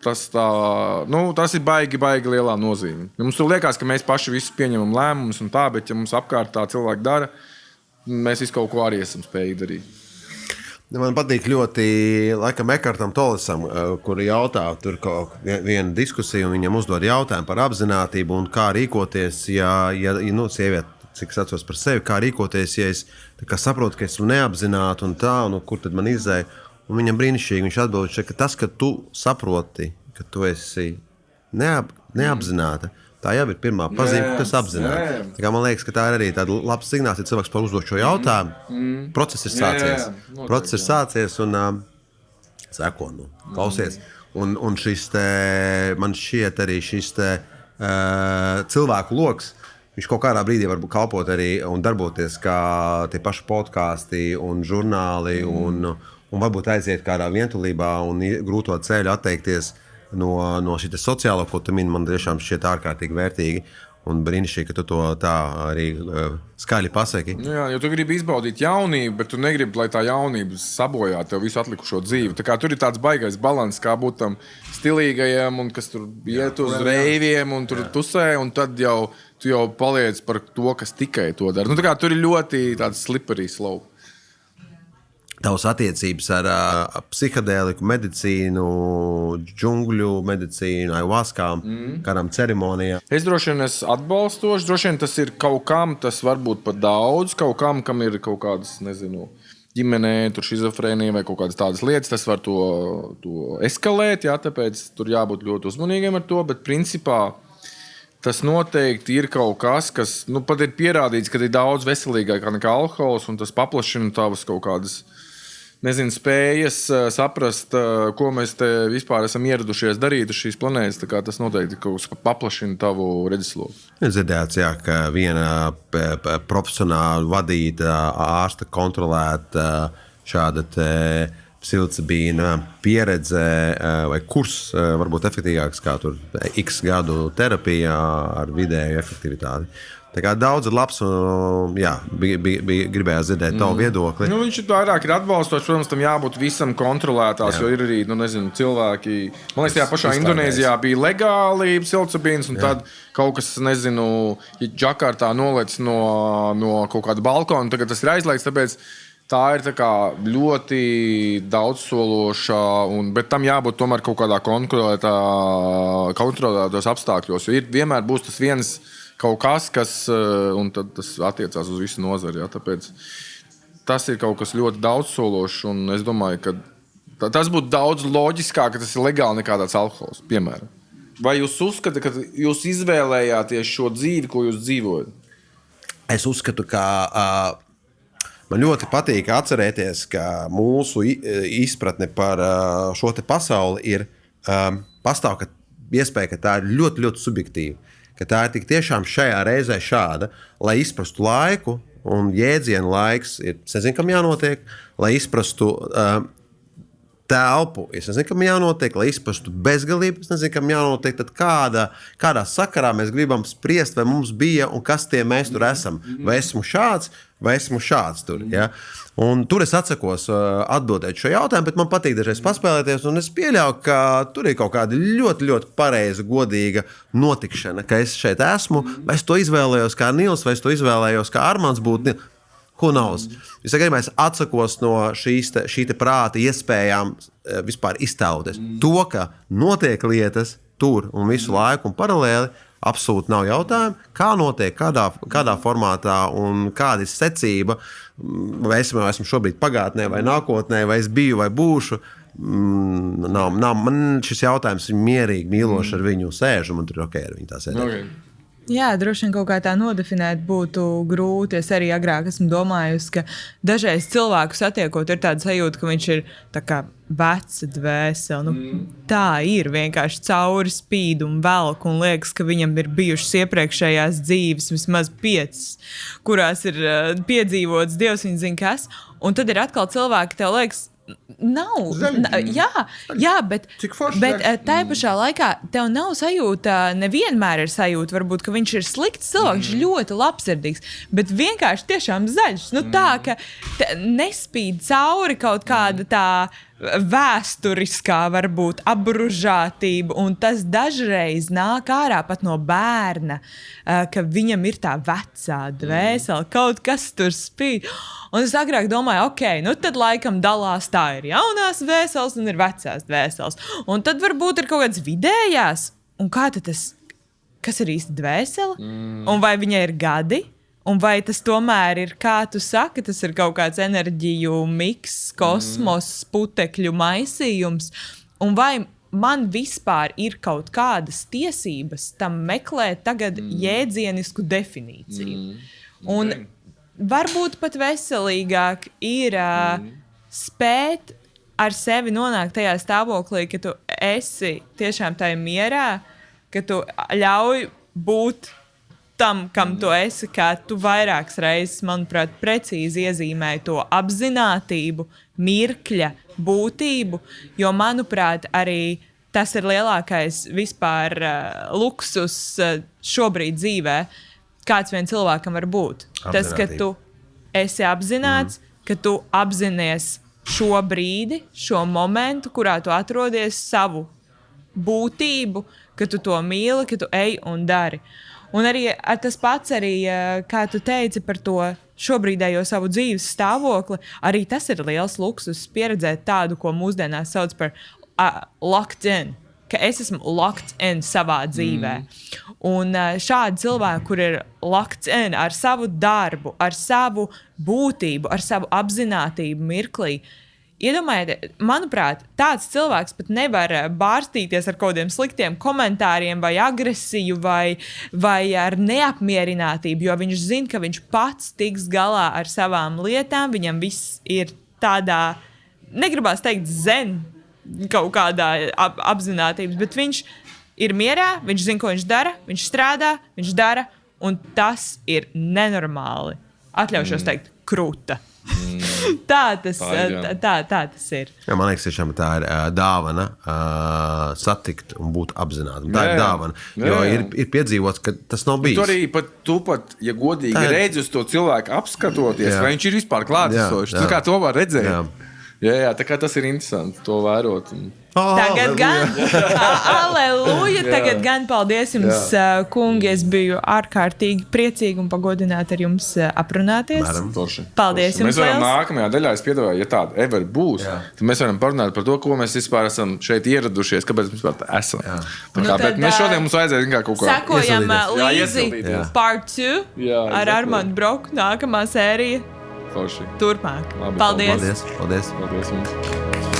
tas ir baigi lielā nozīme. Ja mums tur liekas, ka mēs paši visus pieņemam lēmumus un tā, bet ja mums apkārt tā cilvēki dara, mēs visu kaut ko arī esam spējīgi darīt. Man patīk ļoti, laikam, Ekartam Tolisam, kuri jautā, tur kaut viena diskusija, un viņam uzdod jautājumu par apzinātību un kā rīkoties, ja sieviete, cik es atceros par sevi, kā rīkoties, ja es saprotu, ka esmu neapzināti un tā, un kur tad man izēja. Un viņam brīnišķīgi, viņš atbild, ka tas, ka tu saproti, ka tu esi neapzināta, tā jau ir pirmā pazīme, kas apzināti. Man liekas, ka tā ir arī tāda labs signāls, ja cilvēks par uzdot šo jautājumu. Process ir sācies. Process ir sācies un seko, klausies. Un šis te, man šķiet arī šis te cilvēku loks, viņš kaut kādā brīdī var kalpot arī un darboties kā tie paši podkāsti un žurnāli un varbūt aiziet kādā vientulībā un grūto ceļu atteikties no šī sociālo, ko tu mini, man tiešām šķiet ārkārtīgi vērtīgi un brīnišķīgi, ka tu to tā arī skaļi pasaki. Jā, jo tu gribi izbaudīt jaunību, bet tu negribi, lai tā jaunība sabojā tev visu atlikušo dzīvi. Tā kā tur ir tāds baigais balans, kā būt tam stilīgajam un kas tur iet uz reiviem un tur tusē, un tad tu jau paliec par to, kas tikai to dara. Tā kā tur ir ļoti tāds slippery slope. Tavas attiecības ar psihedēliku medicīnu, džungļu medicīnu, ayahuaskām, kādām ceremonijām? Es droši vien esmu atbalstošs. Droši vien tas ir kaut kam, tas var būt pat daudz. Kaut kam ir kaut kādas, ģimenē, šizofrēnija vai kaut kādas tādas lietas, tas var to eskalēt. Jā, tāpēc tur jābūt ļoti uzmanīgiem ar to. Bet principā tas noteikti ir kaut kas, kas pat ir pierādīts, ka ir daudz veselīgāk nekā alkohols, un tas paplašina tavas kaut kādas spējas saprast, ko mēs te vispār esam ieradušies darīt uz šīs planētas. Tas noteikti kaut kas paplašina tavu redzesloku. Es dzirdēju, ka viena profesionāli vadīta, ārsta kontrolēta šāda psilocibīna pieredze vai kurs varbūt efektīvāks kā tur X gadu terapija ar vidēju efektivitāti. Tā kā daudz ir labs, gribēju dzirdēt tavu viedokli. Viņš vairāk ir atbalstošs, protams, tam jābūt visam kontrolētās, jo ir arī, cilvēki. Man liekas, tajā pašā Indonēzijā bija legāli psilocibīns, un tad kaut kas, ja Džakartā nolec no kaut kāda balkona, tagad tas ir aizliegts, tāpēc tā ir tā kā ļoti daudzsološa, bet tam jābūt tomēr kaut kādā kontrolētos apstākļos, jo vienmēr būs tas viens kaut kas, un tad tas attiecās uz visu nozari. Ja? Tāpēc tas ir kaut kas ļoti daudzsološs, un es domāju, ka tas būtu daudz loģiskāk, ka tas ir legāli nekā tāds alkohols, piemēram. Vai jūs uzskatāt, ka jūs izvēlējāties šo dzīvi, ko jūs dzīvojat? Es uzskatu, ka man ļoti patīk atcerēties, ka mūsu izpratne par šo te pasauli ir pastāv iespēja, ka tā ir ļoti, ļoti subjektīva. Ka tā ir tik tiešām šajā reizē šāda, lai izprastu laiku, un jēdzienu laiks ir, es nezinu, kam jānotiek, lai izprastu telpu. Es nezinu, kam jānotiek, lai izprastu bezgalību. Es nezinu, kam jānotiek, tad kādā sakarā mēs gribam spriest, vai mums bija un kas tie mēs tur esam. Vai esmu šāds tur. Ja? Un tur es atsakos atbildēt šo jautājumu, bet man patīk dažreiz paspēlēties, un es pieļauju, ka tur ir kaut kāda ļoti, ļoti pareiza, godīga notikšana, ka es šeit esmu, vai es to izvēlējos kā Nils, vai es to izvēlējos kā Armands būtu. Who knows? Es atsakos no šī prāta iespējām vispār iztēloties. To, ka notiek lietas tur un visu laiku un paralēli, absolūti nav jautājumu, kā notiek, kādā formātā un kāda ir secība, vai esmu šobrīd pagātnē vai nākotnē, vai es biju vai būšu. Man šis jautājums ir mierīgi, mīloši ar viņu sēžu, un man tur ir ok ar viņu tā sēdēt. Okay. Jā, droši vien kaut kā tā nodefinēt būtu grūti. Es arī agrāk esmu domājusi, ka dažreiz cilvēku satiekot ir tāda sajūta, ka viņš ir tā kā veca dvēsele. Tā ir vienkārši cauri spīd un velk, un liekas, ka viņam ir bijušas iepriekšējās dzīves, vismaz 5, kurās ir piedzīvots Dievs, viņš zina kas. Un tad ir atkal cilvēki, tev liekas, nav. Jā, bet tajā pašā laikā tev nav sajūta, nevienmēr ir sajūta, varbūt, ka viņš ir slikts cilvēks, viņš ir ļoti labsirdīgs, bet vienkārši tiešām zaļš. Tā, ka nespīd cauri kaut kāda tā vēsturiskā, varbūt, apbružātība, un tas dažreiz nāk ārā pat no bērna, ka viņam ir tā vecā dvēsele, kaut kas tur spīd. Un es agrāk domāju, ok, tad laikam dalās tā ir jaunās dvēseles un ir vecās dvēseles. Un tad varbūt ir kaut kāds vidējās, un kā tad tas, kas ir īsti dvēsele? Un vai viņai ir gadi? Un vai tas tomēr ir, kā tu saki, tas ir kaut kāds enerģiju miks, kosmos, putekļu maisījums? Un vai man vispār ir kaut kādas tiesības tam meklēt tagad jēdzienisku definīciju? Un varbūt pat veselīgāk ir spēt ar sevi nonākt tajā stāvoklī, ka tu esi tiešām tajā mierā, ka tu ļauj būt tam, kam tu esi, kā tu vairākas reizes, manuprāt, precīzi iezīmēji to apzinātību, mirkļa būtību, jo, manuprāt, arī tas ir lielākais vispār luksus šobrīd dzīvē, kāds vien cilvēkam var būt. Tas, ka tu esi apzināts, ka tu apzinies šo brīdi, šo momentu, kurā tu atrodies, savu būtību, ka tu to mīli, ka tu ej un dari. Un arī tas pats, kā tu teici par to šobrīdējo savu dzīves stāvokli, arī tas ir liels luksus pieredzēt tādu, ko mūsdienās sauc par locked in, ka es esmu locked in savā dzīvē. Un šādi cilvēki, kur ir locked in ar savu darbu, ar savu būtību, ar savu apzinātību mirklī, iedomājieties, manuprāt, tāds cilvēks pat nevar bārstīties ar kaut kādiem sliktiem komentāriem vai agresiju vai ar neapmierinātību, jo viņš zina, ka viņš pats tiks galā ar savām lietām, viņam viss ir tādā, negribās teikt zen, kaut kādā apzinātības, bet viņš ir mierā, viņš zina, ko viņš dara, viņš strādā, viņš dara, un tas ir nenormāli. Atļaušos teikt, krūta. Tā tas ir. Jā, man liekas, tiešām tā ir dāvana satikt un būt apzinātam. Tā ir dāvana, jo ir piedzīvots, ka tas nav bijis. Tu pat, ja godīgi redzi uz to cilvēku apskatoties, vai viņš ir vispār klātesošs. Tu kā to var redzēt? Jā, tā kā tas ir interesanti to vērot. Tagad gan, aleluja, tagad gan paldies jums, kungi, es biju ārkārtīgi priecīgi un pagodināti ar jums aprunāties. Paldies jums. Mēs varam nākamajā daļā, es piedāvāju, ja tāda ever būs, tad mēs varam parunāt par to, ko mēs vispār esam šeit ieradušies, kāpēc mēs vispār esam. Bet mēs šodien mums vajadzēja kaut ko sekojam līdzi part 2 ar Armandu Broku, nākamā sērija. Turpmāk. Labi, paldies. Paldies. Paldies jums.